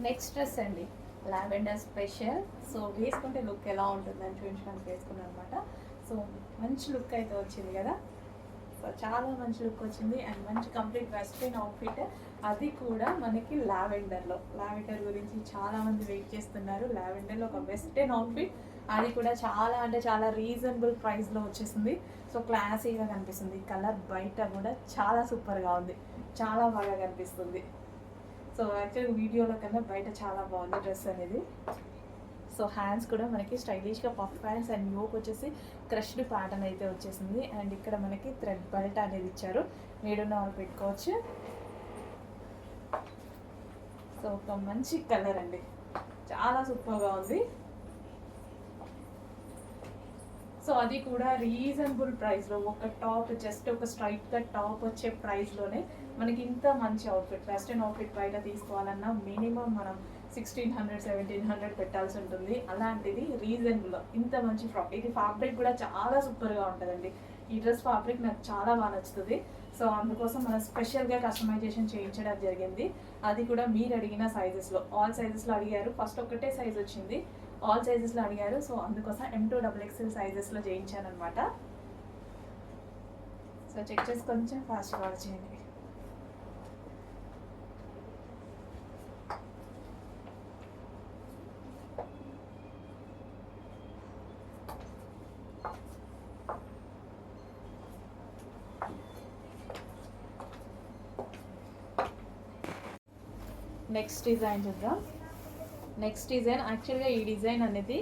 Next dress అండి, lavender special. So వేసుకుంటే look ఎలా ఉంటుందని చూపించడానికి వేసుకున్నాను అనమాట. సో మంచి లుక్ అయితే వచ్చింది కదా. సో చాలా మంచి లుక్ వచ్చింది అండ్ మంచి కంప్లీట్ వెస్ట్రన్ అవుట్ఫిట్, అది కూడా మనకి లావెండర్లో. లావెండర్ గురించి చాలామంది వెయిట్ చేస్తున్నారు. లావెండర్లో ఒక వెస్ట్రన్ అవుట్ఫిట్, అది కూడా చాలా అంటే చాలా రీజనబుల్ ప్రైస్లో వచ్చేసింది. సో క్లాసీగా కనిపిస్తుంది. కలర్ బయట కూడా చాలా సూపర్గా ఉంది, చాలా బాగా కనిపిస్తుంది. సో యాక్చువల్గా వీడియోలో కన్నా బయట చాలా బాగుంది డ్రెస్ అనేది. సో హ్యాండ్స్ కూడా మనకి స్టైలిష్గా పఫ్ హ్యాండ్స్ అండ్ యోక్ వచ్చేసి క్రష్డ్ ప్యాటర్న్ అయితే వచ్చేసింది. అండ్ ఇక్కడ మనకి థ్రెడ్ బెల్ట్ అనేది ఇచ్చారు, నీడున్న వాళ్ళు పెట్టుకోవచ్చు. సో ఒక మంచి కలర్ అండి, చాలా సూపర్గా ఉంది. సో అది కూడా రీజనబుల్ ప్రైస్లో, ఒక టాప్ జస్ట్ ఒక స్ట్రైట్ కట్ టాప్ వచ్చే ప్రైస్లోనే మనకి ఇంత మంచి అవుట్ఫిట్. వెస్ట్రన్ అవుట్ఫిట్ బయట తీసుకోవాలన్నా మినిమం మనం 1600 1700 పెట్టాల్సి ఉంటుంది. అలాంటిది రీజనబుల్ ఇంత మంచి ఫ్రాక్. ఇది ఫ్యాబ్రిక్ కూడా చాలా సూపర్గా ఉంటుందండి. ఈ డ్రెస్ ఫ్యాబ్రిక్ నాకు చాలా బాగా నచ్చుతుంది. సో అందుకోసం మనం స్పెషల్గా కస్టమైజేషన్ చేయించడం జరిగింది. అది కూడా మీరు అడిగిన సైజెస్లో, ఆల్ సైజెస్లో అడిగారు. ఫస్ట్ ఒకటే సైజ్ వచ్చింది, ఆల్ సైజెస్లో అడిగారు. సో అందుకోసం M2XXL సైజెస్లో చేయించాను అనమాట. సో చెక్ చేసి కొంచెం ఫాస్ట్గా వచ్చేయండి. నెక్స్ట్ డిజైన్ చూద్దాం. నెక్స్ట్ డిజైన్ యాక్చువల్గా ఈ డిజైన్ అనేది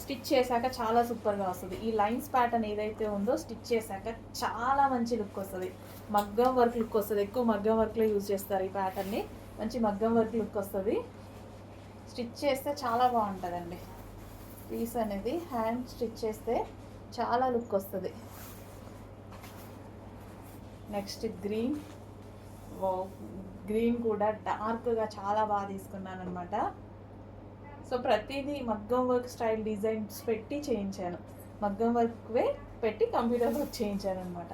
స్టిచ్ చేశాక చాలా సూపర్గా వస్తుంది. ఈ లైన్స్ ప్యాటర్న్ ఏదైతే ఉందో స్టిచ్ చేశాక చాలా మంచి లుక్ వస్తుంది. మగ్గం వర్క్ లుక్ వస్తుంది. ఎక్కువ మగ్గం వర్క్లో యూజ్ చేస్తారు ఈ ప్యాటర్న్ని. మంచి మగ్గం వర్క్ లుక్ వస్తుంది. స్టిచ్ చేస్తే చాలా బాగుంటుందండి. పీస్ అనేది హ్యాండ్ స్టిచ్ చేస్తే చాలా లుక్ వస్తుంది. నెక్స్ట్ గ్రీన్, గ్రీన్ కూడా డార్క్గా చాలా బాగా తీసుకున్నాను అనమాట. సో ప్రతిదీ మగ్గం వర్క్ స్టైల్ డిజైన్స్ పెట్టి చేయించాను. మగ్గం వర్క్వే పెట్టి కంప్యూటర్ వర్క్ చేయించాను అనమాట.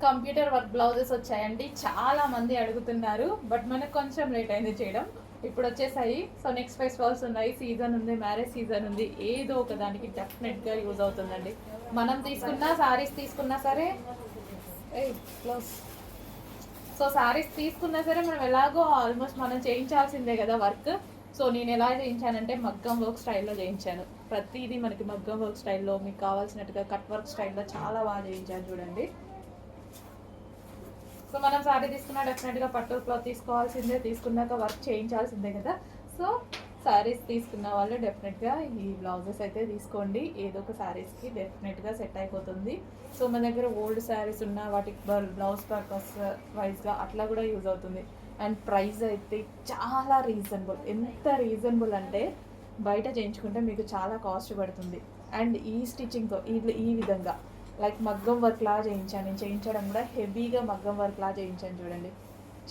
కంప్యూటర్ వర్క్ బ్లౌజెస్ వచ్చాయండి, చాలా మంది అడుగుతున్నారు. బట్ మనకు కొంచెం లేట్ అయింది చేయడం, ఇప్పుడు వచ్చేసాయి. సో నెక్స్ట్ ఫెస్టివల్స్ ఉన్నాయి, సీజన్ ఉంది, మ్యారేజ్ సీజన్ ఉంది, ఏదో ఒక దానికి డెఫినెట్గా యూజ్ అవుతుందండి. మనం తీసుకున్న శారీస్ తీసుకున్నా సరే, క్లోజ్. సో శారీస్ తీసుకున్నా సరే మనం ఎలాగో ఆల్మోస్ట్ మనం చేయించాల్సిందే కదా వర్క్. సో నేను ఎలా చేయించానంటే మగ్గం వర్క్ స్టైల్లో చేయించాను. ప్రతిదీ మనకి మగ్గం వర్క్ స్టైల్లో, మీకు కావాల్సినట్టుగా కట్ వర్క్ స్టైల్లో చాలా బాగా చేయించాను చూడండి. సో మనం శారీ తీసుకున్నా డెఫినెట్గా పట్టు క్లాత్ తీసుకోవాల్సిందే, తీసుకున్నాక వర్క్ చేయించాల్సిందే కదా. సో శారీస్ తీసుకున్న వాళ్ళు డెఫినెట్గా ఈ బ్లౌజెస్ అయితే తీసుకోండి. ఏదో ఒక శారీస్కి డెఫినెట్గా సెట్ అయిపోతుంది. సో మన దగ్గర ఓల్డ్ శారీస్ ఉన్న వాటికి బ్లౌజ్ పర్పస్ వైజ్గా అట్లా కూడా యూజ్ అవుతుంది. అండ్ ప్రైస్ అయితే చాలా రీజనబుల్. ఎంత రీజనబుల్ అంటే బయట చేయించుకుంటే మీకు చాలా కాస్ట్ పడుతుంది. అండ్ ఈ స్టిచ్చింగ్తో ఈ విధంగా లైక్ మగ్గం వర్క్ లా చేయించాను. నేను చేయించడం కూడా హెవీగా మగ్గం వర్క్ లా చేయించాను చూడండి.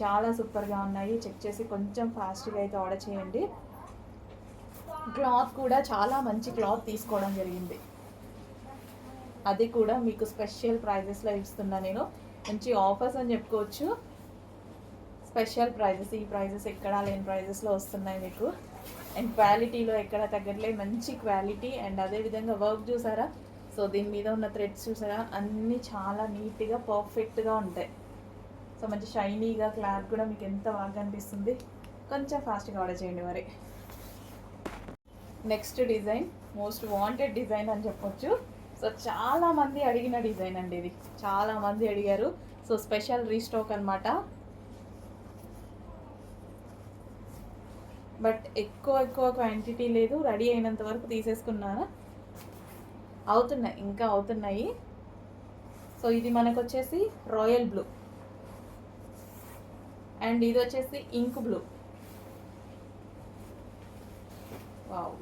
చాలా సూపర్గా ఉన్నాయి. చెక్ చేసి కొంచెం ఫాస్ట్గా అయితే ఆర్డర్ చేయండి. క్లాత్ కూడా చాలా మంచి క్లాత్ తీసుకోవడం జరిగింది. అది కూడా మీకు స్పెషల్ ప్రైజెస్లో ఇస్తున్నా నేను. మంచి ఆఫర్స్ అని చెప్పుకోవచ్చు. స్పెషల్ ప్రైజెస్, ఈ ప్రైజెస్ ఎక్కడా లేని ప్రైజెస్లో వస్తున్నాయి మీకు. అండ్ క్వాలిటీలో ఎక్కడ తగ్గట్లే, మంచి క్వాలిటీ. అండ్ అదేవిధంగా వర్క్ చూసారా, సో దీని మీద ఉన్న థ్రెడ్స్ చూసారా, అన్నీ చాలా నీట్గా పర్ఫెక్ట్గా ఉంటాయి. సో మంచి షైనీగా, క్లాత్ కూడా మీకు ఎంత బాగా అనిపిస్తుంది. కొంచెం ఫాస్ట్గా ఆర్డర్ చేయండి మరి. Next design most wanted design అని చెప్పొచ్చు. సో చాలామంది అడిగిన డిజైన్ అండి ఇది, చాలామంది అడిగారు. సో స్పెషల్ రీస్టాక్ అనమాట. బట్ ఎక్కువ క్వాంటిటీ లేదు, రెడీ అయినంత వరకు తీసేసుకున్నాను. అవుతున్నాయి, ఇంకా అవుతున్నాయి. సో ఇది మనకు వచ్చేసి రాయల్ బ్లూ అండ్ ఇది వచ్చేసి ఇంక్ బ్లూ. వావ్,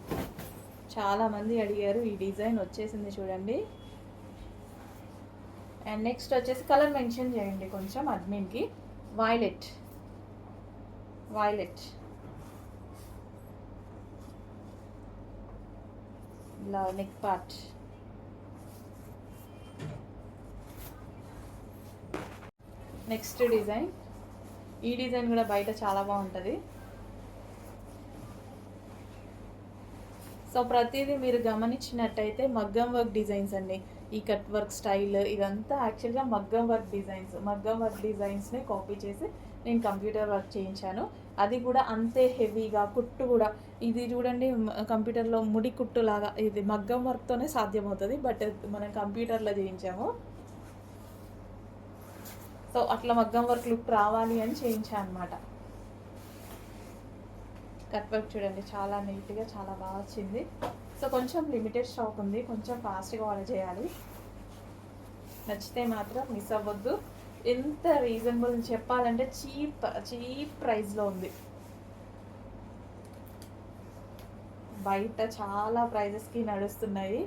చాలామంది అడిగారు. ఈ డిజైన్ వచ్చేసింది చూడండి. అండ్ నెక్స్ట్ వచ్చేసి కలర్ మెన్షన్ చేయండి కొంచెం అడ్మిన్కి. వైలెట్ ఇలా నెక్ పార్ట్. నెక్స్ట్ డిజైన్ ఈ డిజైన్ కూడా బయట చాలా బాగుంటుంది. సో ప్రతిదీ మీరు గమనించినట్టయితే మగ్గం వర్క్ డిజైన్స్ అండి. ఈ కట్ వర్క్ స్టైల్ ఇదంతా యాక్చువల్గా మగ్గం వర్క్ డిజైన్స్ని కాపీ చేసి నేను కంప్యూటర్ వర్క్ చేయించాను. అది కూడా అంతే హెవీగా, కుట్టు కూడా ఇది చూడండి కంప్యూటర్లో ముడి కుట్టు లాగా, ఇది మగ్గం వర్క్తోనే సాధ్యమవుతుంది, బట్ మనం కంప్యూటర్లో చేయించాము. సో అట్లా మగ్గం వర్క్ లుక్ రావాలి అని చేయించాను అనమాట. కట్ వర్క్ చూడండి చాలా నీట్గా చాలా బాగా వచ్చింది. సో కొంచెం లిమిటెడ్ స్టాక్ ఉంది, కొంచెం ఫాస్ట్గా ఆర్డర్ చేయాలి. నచ్చితే మాత్రం మిస్ అవ్వద్దు. ఎంత రీజనబుల్ చెప్పాలంటే చీప్ ప్రైస్లో ఉంది. బయట చాలా ప్రైజెస్కి నడుస్తున్నాయి,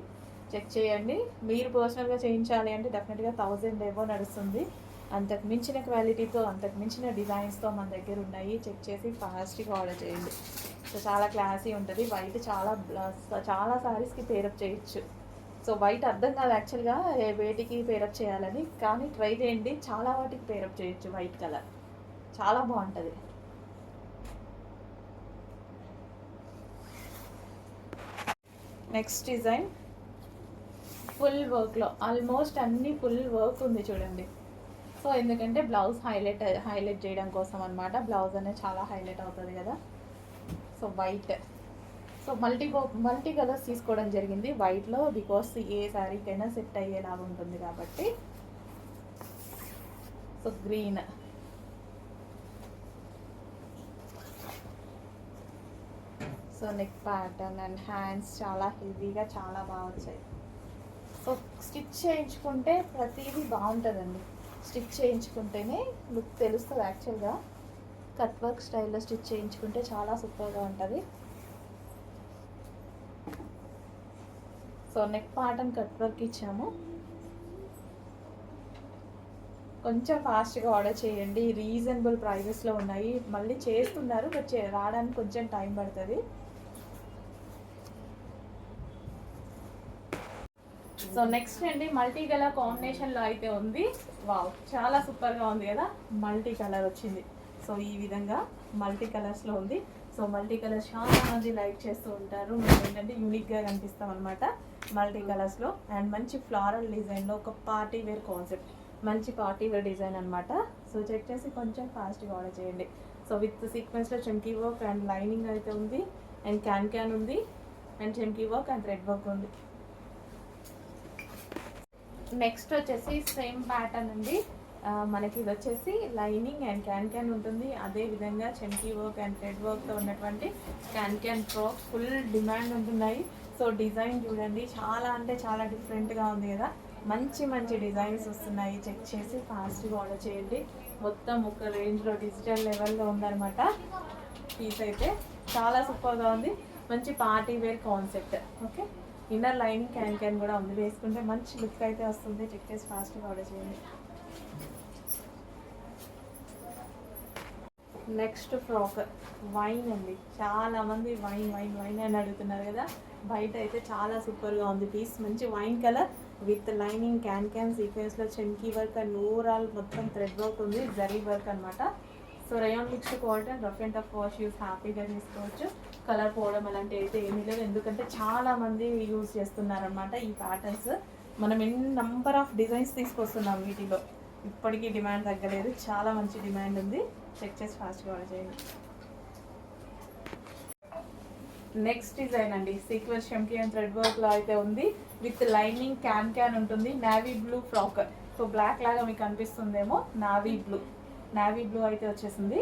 చెక్ చేయండి. మీరు పర్సనల్గా చేయించాలి అంటే డెఫినెట్గా 1000 ఏవో నడుస్తుంది. అంతకు మించిన క్వాలిటీతో, అంతకు మించిన డిజైన్స్తో మన దగ్గర ఉన్నాయి. చెక్ చేసి ఫాస్ట్గా ఆర్డర్ చేయండి. సో చాలా క్లాసీ ఉంటుంది. వైట్ చాలా సారీస్కి పేరప్ చేయొచ్చు. సో వైట్ అర్థం కాదు యాక్చువల్గా వేటికి పేరప్ చేయాలని, కానీ ట్రై చేయండి, చాలా వాటికి పేరప్ చేయొచ్చు. వైట్ కలర్ చాలా బాగుంటుంది. నెక్స్ట్ డిజైన్ ఫుల్ వర్క్లో, ఆల్మోస్ట్ అన్ని ఫుల్ వర్క్ ఉంది చూడండి. సో ఎందుకంటే బ్లౌజ్ హైలైట్ చేయడం కోసం అనమాట. బ్లౌజ్ అనేది చాలా హైలైట్ అవుతుంది కదా. So white, so multi colours తీసుకోవడం జరిగింది వైట్లో, బికాస్ ఏ శారీకైనా సెట్ అయ్యేలాగా ఉంటుంది కాబట్టి. So green, so neck pattern and hands చాలా హెవీగా చాలా బాగా వచ్చాయి. సో స్టిచ్ చేయించుకుంటే ప్రతిదీ బాగుంటుందండి. స్టిచ్ చేయించుకుంటేనే లుక్ తెలుస్తుంది. యాక్చువల్గా కట్ వర్క్ స్టైల్లో స్టిచ్ చేయించుకుంటే చాలా సూపర్గా ఉంటుంది. So neck pattern cut work ఇచ్చాము. కొంచెం ఫాస్ట్గా ఆర్డర్ చేయండి, రీజనబుల్ ప్రైజెస్లో ఉన్నాయి. మళ్ళీ చేస్తున్నారు, బట్ రావడానికి కొంచెం టైం పడుతుంది. సో నెక్స్ట్ అండి మల్టీ కలర్ కాంబినేషన్లో అయితే ఉంది. వావ్, చాలా సూపర్గా ఉంది కదా. మల్టీ కలర్ వచ్చింది. సో ఈ విధంగా మల్టీ కలర్స్లో ఉంది. సో మల్టీ కలర్స్ చాలా మంది లైక్ చేస్తూ ఉంటారు. మేము ఏంటంటే యూనిక్గా కనిపిస్తాం అనమాట మల్టీ కలర్స్లో. అండ్ మంచి ఫ్లారల్ డిజైన్లో ఒక పార్టీ వేర్ కాన్సెప్ట్, మంచి పార్టీ వేర్ డిజైన్ అనమాట. సో చెక్ చేసి కొంచెం ఫాస్ట్గా ఆర్డర్ చేయండి. సో విత్ సీక్వెన్స్లో చెంకీ వర్క్ అండ్ లైనింగ్ అయితే ఉంది, అండ్ క్యాన్ ఉంది, and chamki work and thread work ఉంది. నెక్స్ట్ వచ్చేసి సేమ్ ప్యాటర్న్ అండి. మనకి ఇది వచ్చేసి లైనింగ్ అండ్ క్యాన్ ఉంటుంది. అదేవిధంగా చెంకీ వర్క్ అండ్ థ్రెడ్ వర్క్తో ఉన్నటువంటి క్యాన్ ఫ్రాక్ ఫుల్ డిమాండ్ ఉంటున్నాయి. సో డిజైన్ చూడండి చాలా అంటే చాలా డిఫరెంట్గా ఉంది కదా. మంచి డిజైన్స్ వస్తున్నాయి. చెక్ చేసి ఫాస్ట్గా ఆర్డర్ చేయండి. మొత్తం ఒక రేంజ్లో డిజిటల్ లెవెల్లో ఉందన్నమాట. పీస్ అయితే చాలా సూపర్గా ఉంది. మంచి party wear concept. Okay, inner lining can కూడా ఉంది. వేసుకుంటే మంచి లుక్ అయితే వస్తుంది. చెక్ చేసి ఫాస్ట్గా ఆర్డర్ చేయండి. నెక్స్ట్ ఫ్రాక్ వైన్ అండి. చాలామంది వైన్ అని అడుగుతున్నారు కదా. బయట అయితే చాలా సూపర్గా ఉంది పీస్. మంచి wine colour with lining can సీక్వెన్స్లో చెంకీ వర్క్ అండ్ ఓవరాల్ మొత్తం థ్రెడ్ వర్క్ ఉంది, జరీ వర్క్ అనమాట. So rayon mixed cotton, rough and tough wash use హ్యాపీగా తీసుకోవచ్చు. కలర్ పోవడం అలాంటి అయితే ఏమీ లేదు, ఎందుకంటే చాలామంది యూజ్ చేస్తున్నారనమాట ఈ ప్యాటర్న్స్. మనం ఎన్ని నంబర్ ఆఫ్ డిజైన్స్ తీసుకొస్తున్నాం వీటిలో, ఇప్పటికీ డిమాండ్ తగ్గలేదు. చాలా మంచి డిమాండ్ ఉంది. చెక్ చేసి ఫాస్ట్గా ఆర్డర్ చేయండి. నెక్స్ట్ డిజైన్ అండి సీక్వెన్స్ షంకీ అండ్ థ్రెడ్ వర్క్లో అయితే ఉంది. విత్ లైనింగ్ క్యాన్ ఉంటుంది. Navy blue frock. So black లాగా మీకు అనిపిస్తుందేమో, నావీ బ్లూ అయితే వచ్చేసింది.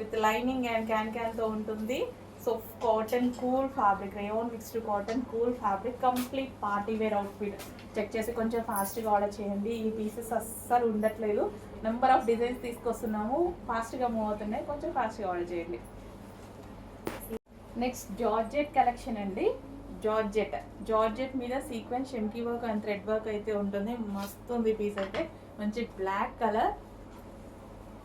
విత్ లైనింగ్ అండ్ క్యాన్తో ఉంటుంది. So cotton cool fabric, rayon mixed cotton cool fabric, complete party wear outfit. Check చేసి కొంచెం ఫాస్ట్గా ఆర్డర్ చేయండి. ఈ పీసెస్ అస్సలు ఉండట్లేదు. నెంబర్ ఆఫ్ డిజైన్స్ తీసుకొస్తున్నాము, ఫాస్ట్గా మూవ్ అవుతున్నాయి. కొంచెం ఫాస్ట్గా ఆర్డర్ చేయండి. నెక్స్ట్ జార్జెట్ కలెక్షన్ అండి. జార్జెట్ మీద sequence chamki work and thread work అయితే ఉంటుంది. మస్తు ఉంది పీస్ అయితే. మంచి బ్లాక్ కలర్,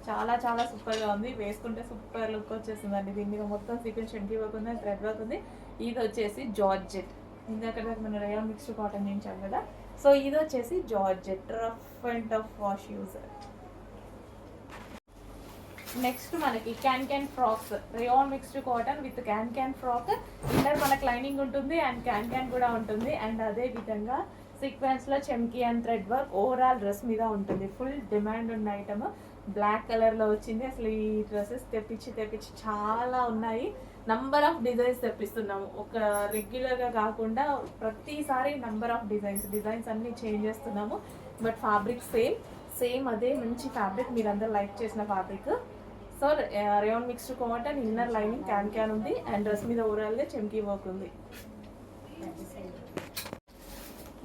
చాలా సూపర్గా ఉంది. వేసుకుంటే సూపర్ లుక్ వచ్చేస్తుందండి. దీని మీద మొత్తం సీక్వెన్స్ షెంకీ వర్క్ ఉంది, థ్రెడ్ వర్క్ ఉంది. ఇది వచ్చేసి జార్జెట్. ఇందాక మనం రేయాన్ మిక్స్డ్ కాటన్ చేయించాం కదా, సో ఇది వచ్చేసి georgette rough and tough wash use. Next మనకి can frocks, rayon mixed cotton with can frock. Inner మనకు లైనింగ్ ఉంటుంది అండ్ క్యాన్ కూడా ఉంటుంది. అండ్ అదే విధంగా సీక్వెన్స్లో chamki and thread work overall dress మీద ఉంటుంది. ఫుల్ డిమాండ్ ఉన్న ఐటమ్ బ్లాక్ కలర్లో వచ్చింది. అసలు ఈ డ్రెస్సెస్ తెప్పించి చాలా ఉన్నాయి. నంబర్ ఆఫ్ డిజైన్స్ తెప్పిస్తున్నాము, ఒక రెగ్యులర్గా కాకుండా ప్రతిసారి నంబర్ ఆఫ్ డిజైన్స్ అన్నీ చేంజ్ చేస్తున్నాము. బట్ ఫ్యాబ్రిక్ సేమ్ అదే మంచి ఫ్యాబ్రిక్, మీరు అందరు లైక్ చేసిన fabric. So rayon mixed cotton, inner lining can ఉంది అండ్ డ్రెస్ మీద ఓవరాల్గా చెమ్కీ వర్క్ ఉంది.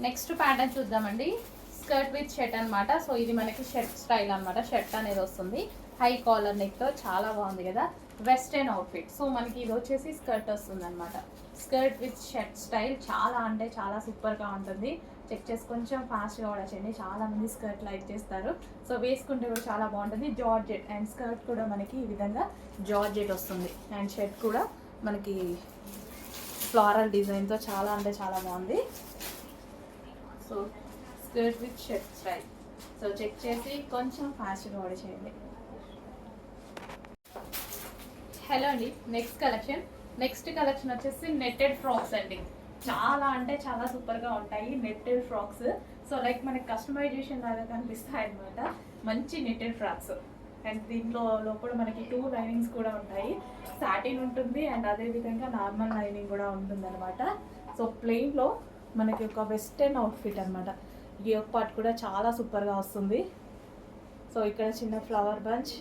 నెక్స్ట్ ప్యాటర్న్ చూద్దామండి. స్కర్ట్ విత్ షర్ట్ అనమాట. సో ఇది మనకి షర్ట్ స్టైల్ అనమాట. షర్ట్ అనేది వస్తుంది హై కాలర్ నెక్తో, చాలా బాగుంది కదా, వెస్టర్న్ అవుట్ఫిట్. సో మనకి ఇది వచ్చేసి స్కర్ట్ వస్తుంది అనమాట. స్కర్ట్ విత్ షర్ట్ స్టైల్ చాలా అంటే చాలా సూపర్గా ఉంటుంది. చెక్ చేసి కొంచెం ఫాస్ట్గా కూడా చేయండి, చాలా మంది స్కర్ట్ లైక్ చేస్తారు. సో వేసుకుంటే కూడా చాలా బాగుంటుంది. జార్జెట్ అండ్ స్కర్ట్ కూడా మనకి ఈ విధంగా జార్జెట్ వస్తుంది అండ్ షర్ట్ కూడా మనకి ఫ్లోరల్ డిజైన్తో చాలా అంటే చాలా బాగుంది. So skirt with shirt style. So check చేసి కొంచెం ఫాస్ట్గా కూడా చేయండి. హలో అండి, నెక్స్ట్ కలెక్షన్ వచ్చేసి నెట్టెడ్ ఫ్రాక్స్ అండి. చాలా అంటే చాలా సూపర్గా ఉంటాయి నెట్టెడ్ ఫ్రాక్స్. సో లైక్ మనకి కస్టమైజేషన్ లాగా కనిపిస్తాయి అనమాట. మంచి నెట్టెడ్ ఫ్రాక్స్ అండ్ దీంట్లో లోపల మనకి 2 లైనింగ్స్ కూడా ఉంటాయి. సాటిన్ ఉంటుంది అండ్ అదేవిధంగా నార్మల్ లైనింగ్ కూడా ఉంటుంది అనమాట. సో ప్లెయిన్లో మనకి ఒక వెస్టర్న్ అవుట్ఫిట్ అనమాట. ఈ పార్ట్ కూడా చాలా సూపర్గా వస్తుంది. సో ఇక్కడ చిన్న ఫ్లవర్ బంచ్.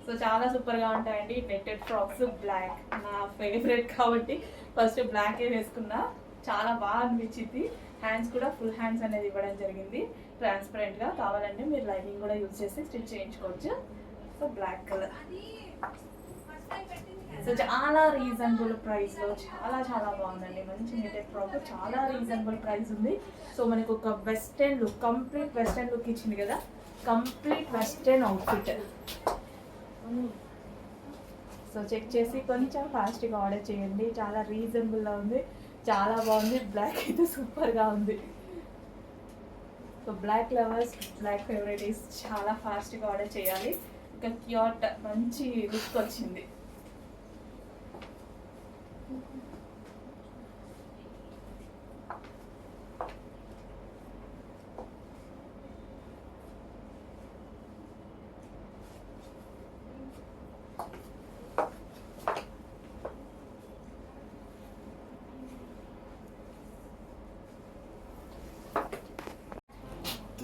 సో చాలా సూపర్గా ఉంటాయండి నెట్టెడ్ ఫ్రాక్స్. బ్లాక్ నా ఫేవరెట్ కాబట్టి ఫస్ట్ బ్లాకే వేసుకున్నా, చాలా బాగా అనిపించింది. హ్యాండ్స్ కూడా ఫుల్ హ్యాండ్స్ అనేది ఇవ్వడం జరిగింది ట్రాన్స్పరెంట్గా. కావాలంటే మీరు లైనింగ్ కూడా యూజ్ చేసి స్టిచ్ చేయించుకోవచ్చు. So black colour. సో చాలా రీజనబుల్ ప్రైస్లో చాలా బాగుందండి. మంచి నెట్టెడ్ ఫ్రాక్, చాలా రీజనబుల్ ప్రైస్ ఉంది. సో మనకు ఒక western look, complete western look ఇచ్చింది కదా, complete western outfit. So check చేసి కొంచెం ఫాస్ట్గా ఆర్డర్ చేయండి. చాలా రీజనబుల్గా ఉంది, చాలా బాగుంది. బ్లాక్ అయితే సూపర్గా ఉంది. సో బ్లాక్ లవర్స్, బ్లాక్ ఫేవరెటీస్ చాలా ఫాస్ట్గా ఆర్డర్ చేయాలి. ఇంకా క్యూట్ మంచి లుక్ వచ్చింది.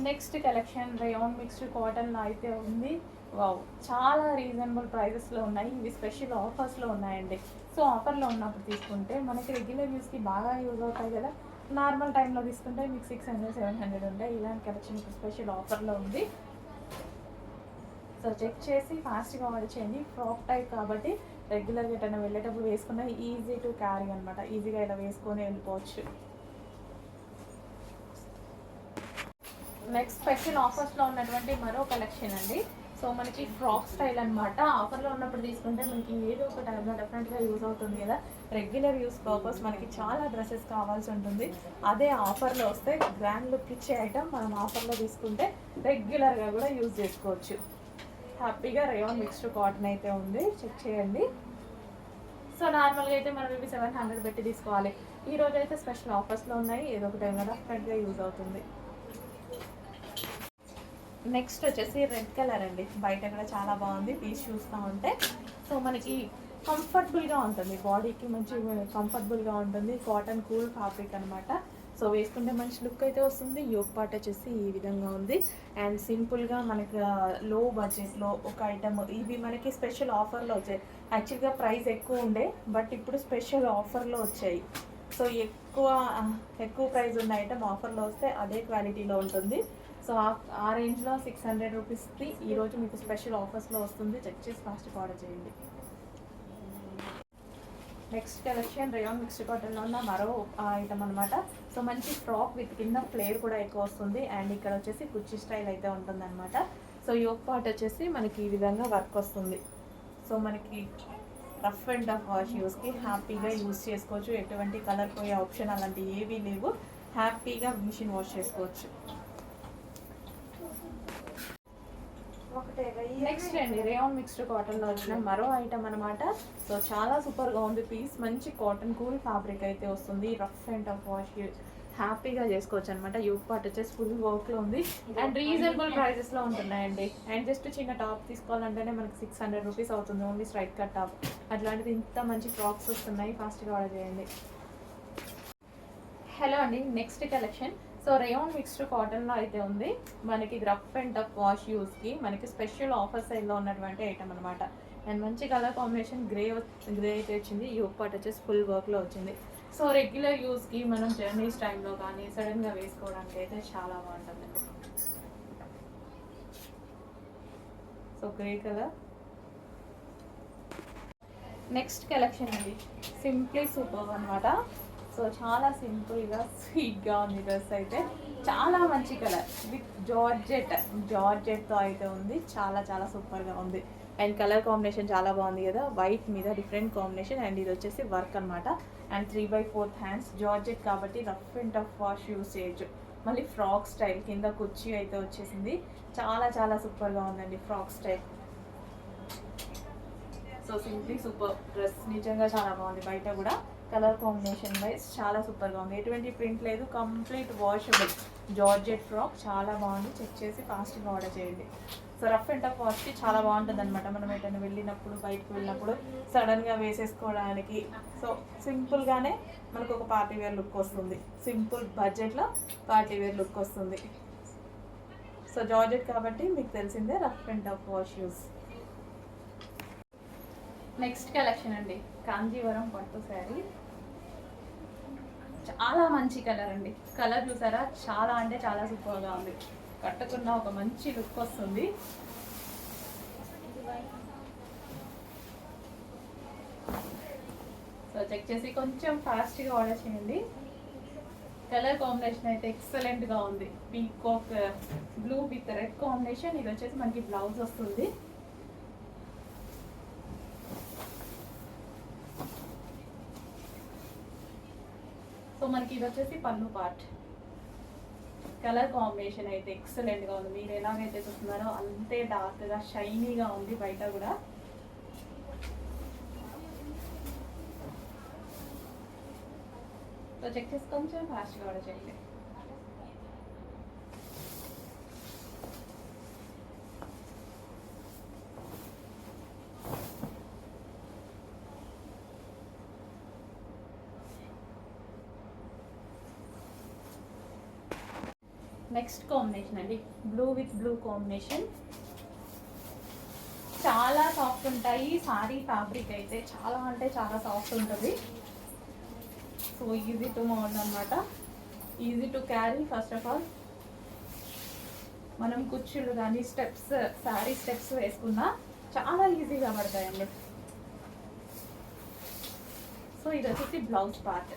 నెక్స్ట్ కలెక్షన్ రేయాన్ మిక్స్డ్ కాటన్లో అయితే ఉంది. వావ్, చాలా రీజనబుల్ ప్రైజెస్లో ఉన్నాయి. ఇవి స్పెషల్ ఆఫర్స్లో ఉన్నాయండి. సో ఆఫర్లో ఉన్నప్పుడు తీసుకుంటే మనకి రెగ్యులర్ యూస్కి బాగా యూజ్ అవుతాయి కదా. నార్మల్ టైంలో తీసుకుంటే మీకు 600-700 ఉంటాయి. ఇలాంటి కలెక్షన్ స్పెషల్ ఆఫర్లో ఉంది. సో చెక్ చేసి ఫాస్ట్గా ఆర్డర్ చేయండి. ఫ్రాక్ టైప్ కాబట్టి రెగ్యులర్గా ఎటైనా వెళ్ళేటప్పుడు వేసుకున్న ఈజీ టు క్యారీ అనమాట. ఈజీగా ఇలా వేసుకొని వెళ్ళిపోవచ్చు. నెక్స్ట్ స్పెషల్ ఆఫర్స్లో ఉన్నటువంటి మరో కలెక్షన్ అండి. సో మనకి ఫ్రాక్ స్టైల్ అనమాట. ఆఫర్లో ఉన్నప్పుడు తీసుకుంటే మనకి ఏదో ఒక టైంలో డెఫినెట్గా యూజ్ అవుతుంది కదా. రెగ్యులర్ యూస్ పర్పస్ మనకి చాలా డ్రెస్సెస్ కావాల్సి ఉంటుంది. అదే ఆఫర్లో వస్తే గ్రాండ్ లుక్ ఇచ్చే ఐటమ్ మనం ఆఫర్లో తీసుకుంటే రెగ్యులర్గా కూడా యూజ్ చేసుకోవచ్చు. హ్యాపీగా రేయాన్ మిక్స్డ్ కాటన్ అయితే ఉంది, చెక్ చేయండి. సో నార్మల్గా అయితే మనం ఇవి 700 పెట్టి తీసుకోవాలి. ఈరోజు అయితే స్పెషల్ ఆఫర్స్లో ఉన్నాయి. ఏదో ఒక టైంలో డెఫినెట్గా యూజ్ అవుతుంది. నెక్స్ట్ వచ్చేసి రెడ్ కలర్ అండి. బయట కూడా చాలా బాగుంది పీస్ చూస్తూ ఉంటే. సో మనకి కంఫర్టబుల్గా ఉంటుంది, బాడీకి మంచి కంఫర్టబుల్గా ఉంటుంది. కాటన్ కూల్ ఫ్యాబ్రిక్ అనమాట. సో వేసుకుంటే మంచి లుక్ అయితే వస్తుంది. యోగ్ పార్ట్ వచ్చేసి ఈ విధంగా ఉంది అండ్ సింపుల్గా మనకి లో బడ్జెట్లో ఒక ఐటమ్. ఇవి మనకి స్పెషల్ ఆఫర్లో వచ్చాయి. యాక్చువల్గా ప్రైస్ ఎక్కువ ఉండే, బట్ ఇప్పుడు స్పెషల్ ఆఫర్లో వచ్చాయి. సో ఎక్కువ ప్రైస్ ఉన్న ఐటమ్ ఆఫర్లో వస్తే అదే క్వాలిటీలో ఉంటుంది. సో ఆ రేంజ్లో 600 రూపీస్కి ఈరోజు మీకు స్పెషల్ ఆఫర్స్లో వస్తుంది. చెక్ చేసి ఫాస్ట్గా ఆర్డర్ చేయండి. నెక్స్ట్ కలెక్షన్ రేయాన్ మిక్స్డ్ కాటన్లో ఉన్న మరో ఐటమ్ అనమాట. సో మంచి ఫ్రాక్ విత్ కింద ఫ్లేర్ కూడా ఎక్కువ వస్తుంది అండ్ ఇక్కడ వచ్చేసి కుర్చీ స్టైల్ అయితే ఉంటుందన్నమాట. సో యోక్ పార్ట్ వచ్చేసి మనకి ఈ విధంగా వర్క్ వస్తుంది. సో మనకి రఫ్ అండ్ టఫ్ వాష్ యూస్కి హ్యాపీగా యూస్ చేసుకోవచ్చు. ఎటువంటి కలర్ పోయే ఆప్షన్ అలాంటివి ఏవీ లేవు. హ్యాపీగా మిషన్ వాష్ చేసుకోవచ్చు. నెక్స్ట్ అండి రేయాన్ మిక్స్డ్ కాటన్లో వచ్చిన మరో ఐటమ్ అనమాట. సో చాలా సూపర్గా ఉంది పీస్. మంచి కాటన్ కూల్ ఫ్యాబ్రిక్ అయితే వస్తుంది. రఫ్ అండ్ టఫ్ వాష్ హ్యాపీగా చేసుకోవచ్చు అనమాట. యూక్ పార్ట్ వచ్చేసి ఫుల్ వర్క్లో ఉంది అండ్ రీజనబుల్ ప్రైజెస్లో ఉంటున్నాయండి. అండ్ జస్ట్ చిన్న టాప్ తీసుకోవాలంటేనే మనకి 600 రూపీస్ అవుతుంది ఓన్లీ స్ట్రైట్ కట్ టాప్. అట్లాంటిది ఇంత మంచి ఫ్రాక్స్ వస్తున్నాయి. ఫాస్ట్గా ఆర్డర్ చేయండి. హలో అండి, next collection. So rayon mixed కాటన్లో అయితే ఉంది. మనకి రఫ్ అండ్ టఫ్ వాష్ యూస్కి మనకి స్పెషల్ ఆఫర్ సైడ్లో ఉన్నటువంటి ఐటమ్ అనమాట. అండ్ మంచి కలర్ కాంబినేషన్ గ్రే అయితే వచ్చింది. యూక్ పార్ట్ వచ్చేసి ఫుల్ వర్క్లో వచ్చింది. సో రెగ్యులర్ యూస్కి మనం జర్నీస్ టైంలో కానీ సడన్గా వేసుకోవడానికి అయితే చాలా బాగుంటుందండి. So grey colour. Next collection అండి సింప్లీ సూపర్ అనమాట. సో చాలా సింపుల్గా స్వీట్గా ఉంది డ్రెస్ అయితే. చాలా మంచి కలర్ విత్ జార్జెట్తో అయితే ఉంది. చాలా చాలా సూపర్గా ఉంది. అండ్ కలర్ కాంబినేషన్ చాలా బాగుంది కదా, వైట్ మీద డిఫరెంట్ కాంబినేషన్. అండ్ ఇది వచ్చేసి వర్క్ అనమాట. అండ్ 3/4 హ్యాండ్స్ జార్జెట్ కాబట్టి rough and tough wash use చేయొచ్చు. మళ్ళీ ఫ్రాక్ స్టైల్ కింద కుర్చీ అయితే వచ్చేసింది. చాలా చాలా సూపర్గా ఉందండి frock style. So simply super dress నిజంగా చాలా బాగుంది. బయట కూడా కలర్ కాంబినేషన్ వైజ్ చాలా సూపర్గా ఉంది. ఎటువంటి ప్రింట్ లేదు, కంప్లీట్ వాషబుల్ జార్జెట్ ఫ్రాక్. చాలా బాగుంది. చెక్ చేసి ఫాస్ట్గా ఆర్డర్ చేయండి. సో రఫ్ అండ్ టఫ్ వాష్కి చాలా బాగుంటుంది అనమాట. మనం ఎటైనా వెళ్ళినప్పుడు బయటకు వెళ్ళినప్పుడు సడన్గా వేసేసుకోవడానికి. సో సింపుల్గానే మనకు ఒక పార్టీ వేర్ లుక్ వస్తుంది. సింపుల్ బడ్జెట్లో పార్టీ వేర్ లుక్ వస్తుంది. సో జార్జెట్ కాబట్టి మీకు తెలిసిందే rough and tough wash use. Next collection అండి కాంజీవరం పట్టు శారీ. చాలా మంచి కలర్ అండి. కలర్ చూసారా, చాలా అంటే చాలా సూపర్గా ఉంది. కట్టుకున్న ఒక మంచి లుక్ వస్తుంది. సో చెక్ చేసి కొంచెం ఫాస్ట్గా ఆర్డర్ చేయండి. కలర్ కాంబినేషన్ అయితే ఎక్సలెంట్గా ఉంది. Peacock blue with red combination. ఇది వచ్చేసి మనకి బ్లౌజ్ వస్తుంది. సో మనకి ఇది వచ్చేసి పళ్ళు పార్ట్. కలర్ కాంబినేషన్ అయితే ఎక్సలెంట్గా ఉంది. మీరు ఎలాగైతే చూస్తున్నారో అంతే డార్క్గా షైనీగా ఉంది బయట కూడా. సో చెక్ చేసి కొంచెం ఫాస్ట్గా ఆర్డర్ చేయండి. నెక్స్ట్ కాంబినేషన్ అండి బ్లూ విత్ బ్లూ కాంబినేషన్. చాలా సాఫ్ట్ ఉంటాయి. సారీ ఫ్యాబ్రిక్ అయితే చాలా అంటే చాలా సాఫ్ట్ ఉంటుంది. సో ఈజీ టు మౌండ్ అనమాట, easy to carry. First of all మనం కుర్చీలు కానీ స్టెప్స్, సారీ స్టెప్స్ వేసుకున్నా చాలా ఈజీగా పడతాయండి. సో ఇది వచ్చేసి బ్లౌజ్ పార్ట్.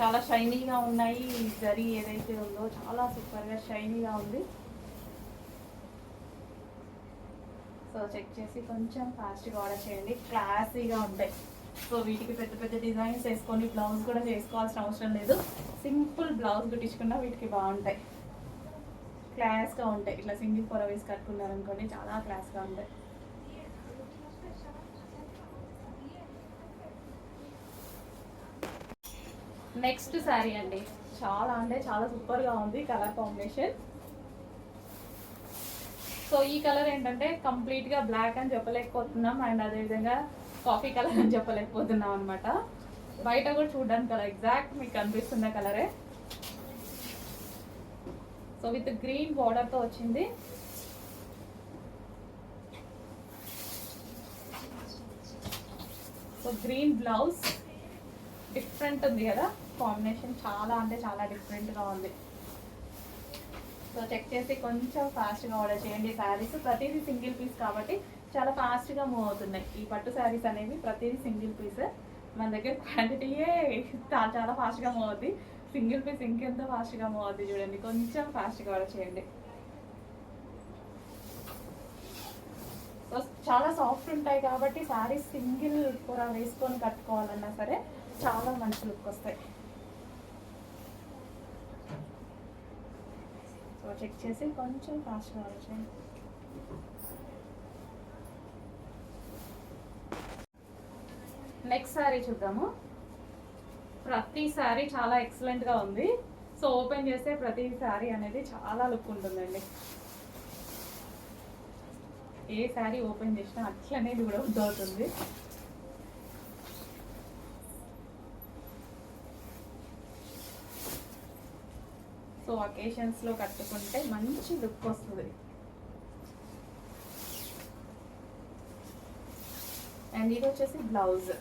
చాలా షైనీగా ఉన్నాయి. జరీ ఏదైతే ఉందో చాలా సూపర్గా షైనీగా ఉంది. సో చెక్ చేసి కొంచెం ఫాస్ట్గా ఆర్డర్ చేయండి. క్లాసీగా ఉంటాయి. సో వీటికి పెద్ద పెద్ద డిజైన్స్ వేసుకొని బ్లౌజ్ కూడా చేసుకోవాల్సిన అవసరం లేదు. సింపుల్ బ్లౌజ్ కుట్టించుకున్నా వీటికి బాగుంటాయి. క్లాస్గా ఉంటాయి. ఇట్లా సింగిల్ పొర వేసి కట్టుకున్నారనుకోండి చాలా క్లాస్గా ఉంటాయి. నెక్స్ట్ శారీ అండి చాలా అంటే చాలా సూపర్గా ఉంది కలర్ కాంబినేషన్. సో ఈ కలర్ ఏంటంటే కంప్లీట్గా బ్లాక్ అని చెప్పలేకపోతున్నాం. అండ్ అదేవిధంగా కాఫీ కలర్ అని చెప్పలేకపోతున్నాం అనమాట. బయట కూడా చూడడానికి కలర్ ఎగ్జాక్ట్ మీకు కనిపిస్తున్న కలరే. సో విత్ గ్రీన్ బార్డర్తో వచ్చింది. సో గ్రీన్ బ్లౌజ్ డిఫరెంట్ ఉంది కదా కాంబినేషన్. చాలా అంటే చాలా డిఫరెంట్గా ఉంది. సో చెక్ చేసి కొంచెం ఫాస్ట్గా ఆర్డర్ చేయండి. శారీస్ ప్రతిదీ సింగిల్ పీస్ కాబట్టి చాలా ఫాస్ట్గా మూవ్ అవుతున్నాయి. ఈ పట్టు శారీస్ అనేవి ప్రతిదీ సింగిల్ పీస్. మన దగ్గర క్వాంటిటీయే చాలా ఫాస్ట్గా మూవ్ అవుతుంది. సింగిల్ పీస్ ఇంకెంత ఫాస్ట్గా మూవ్ అవుతుంది చూడండి. కొంచెం ఫాస్ట్గా ఆర్డర్ చేయండి. సో చాలా సాఫ్ట్ ఉంటాయి కాబట్టి శారీస్ సింగిల్ పొర వేసుకొని కట్టుకోవాలన్నా సరే చాలా మంచి లుక్ వస్తాయి. సో చెక్ చేసి కొంచెం ఫాస్ట్గా వచ్చేయండి. నెక్స్ట్ శారీ చూద్దాము. ప్రతి శారీ చాలా ఎక్సలెంట్గా ఉంది. సో ఓపెన్ చేస్తే ప్రతి శారీ అనేది చాలా లుక్ ఉంటుందండి. ఏ శారీ ఓపెన్ చేసినా అట్లనే చూడబుద్ధి అవుతుంది. సో అకేషన్స్లో కట్టుకుంటే మంచి లుక్ వస్తుంది. అండ్ ఇది వచ్చేసి బ్లౌజ్.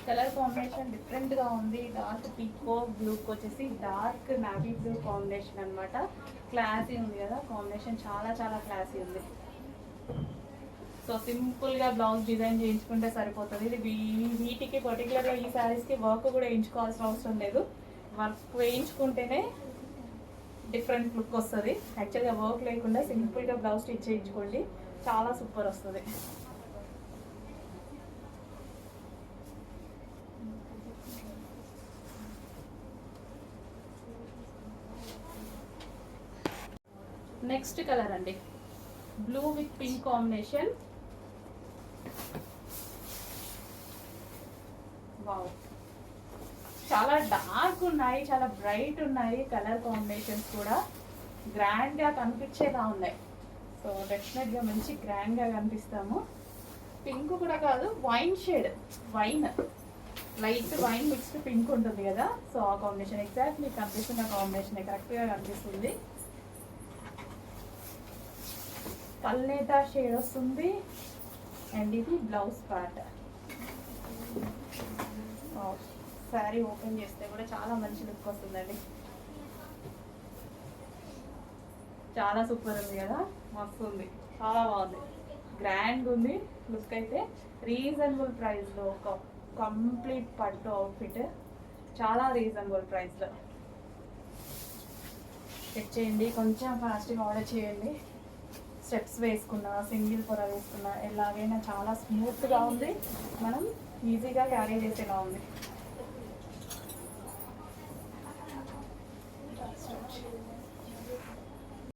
కలర్ కాంబినేషన్ డిఫరెంట్గా ఉంది. డార్క్ పీకో బ్లూకి వచ్చేసి డార్క్ నావీ బ్లూ కాంబినేషన్ అనమాట. క్లాసీ ఉంది కదా కాంబినేషన్, చాలా చాలా క్లాసీ ఉంది. సో సింపుల్గా బ్లౌజ్ డిజైన్ చేయించుకుంటే సరిపోతుంది. ఇది వీటికి పర్టికులర్గా ఈ శారీస్కి వర్క్ కూడా వేయించుకోవాల్సిన అవసరం లేదు. వర్క్ వేయించుకుంటేనే డిఫరెంట్ లుక్ వస్తుంది. యాక్చువల్గా వర్క్ లేకుండా సింపుల్గా బ్లౌజ్ స్టిచ్ చేయించుకోండి, చాలా సూపర్ వస్తుంది. నెక్స్ట్ కలర్ అండి, blue with pink combination. Wow, చాలా డార్క్ ఉన్నాయి, చాలా బ్రైట్ ఉన్నాయి. కలర్ కాంబినేషన్స్ కూడా గ్రాండ్గా కనిపించేలా ఉన్నాయి. సో డెఫినెట్గా మంచి గ్రాండ్గా కనిపిస్తాము. పింక్ కూడా కాదు, wine shade, wine light wine mixed pink ఉంటుంది కదా, సో ఆ కాంబినేషన్ ఎగ్జాక్ట్ మీకు కనిపిస్తున్న కాంబినేషన్ కరెక్ట్గా కనిపిస్తుంది. పల్లేతా షేడ్ వస్తుంది. అండ్ ఇది బ్లౌజ్ పార్ట్. శారీ ఓపెన్ చేస్తే కూడా చాలా మంచి లుక్ వస్తుందండి. చాలా సూపర్ ఉంది కదా, మస్తు ఉంది, చాలా బాగుంది, గ్రాండ్ ఉంది లుక్. అయితే రీజనబుల్ ప్రైస్లో ఒక కంప్లీట్ పట్టు అవుట్ఫిట్, చాలా రీజనబుల్ ప్రైస్లో. చెక్ చేయండి, కొంచెం ఫాస్ట్గా ఆర్డర్ చేయండి. స్టెప్స్ వేసుకున్నా, సింగిల్ పొర వేసుకున్నా, ఎలాగైనా చాలా స్మూత్గా ఉంది, మనం ఈజీగా క్యారీ చేసేలా ఉంది.